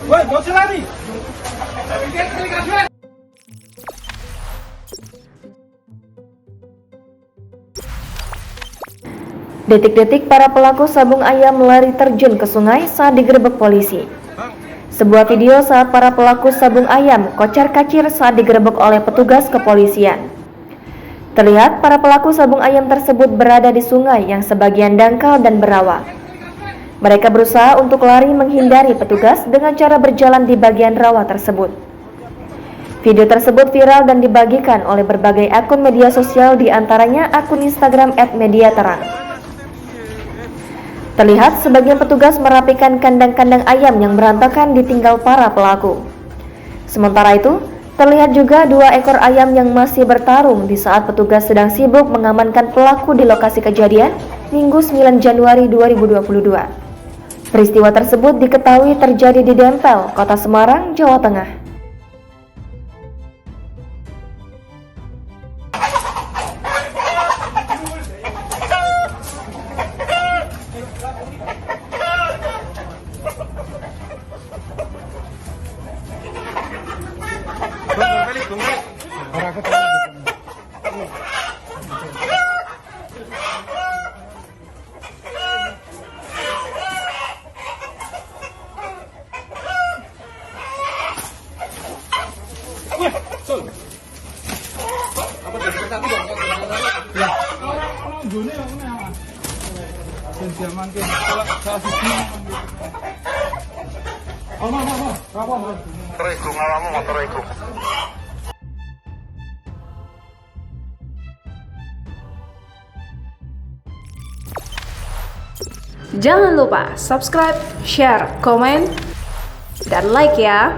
Woi, gak usah lari. Detik-detik para pelaku sabung ayam lari terjun ke sungai saat digerebek polisi. Sebuah video saat para pelaku sabung ayam kocar-kacir saat digerebek oleh petugas kepolisian. Terlihat para pelaku sabung ayam tersebut berada di sungai yang sebagian dangkal dan berawa. Mereka berusaha untuk lari menghindari petugas dengan cara berjalan di bagian rawa tersebut. Video tersebut viral dan dibagikan oleh berbagai akun media sosial, di antaranya akun Instagram @mediaterang. Terlihat sebagian petugas merapikan kandang-kandang ayam yang berantakan ditinggal para pelaku. Sementara itu, terlihat juga 2 ekor ayam yang masih bertarung di saat petugas sedang sibuk mengamankan pelaku di lokasi kejadian Minggu 9 Januari 2022. Peristiwa tersebut diketahui terjadi di Dempel, Kota Semarang, Jawa Tengah. Jangan lupa subscribe, share, komen, dan like ya.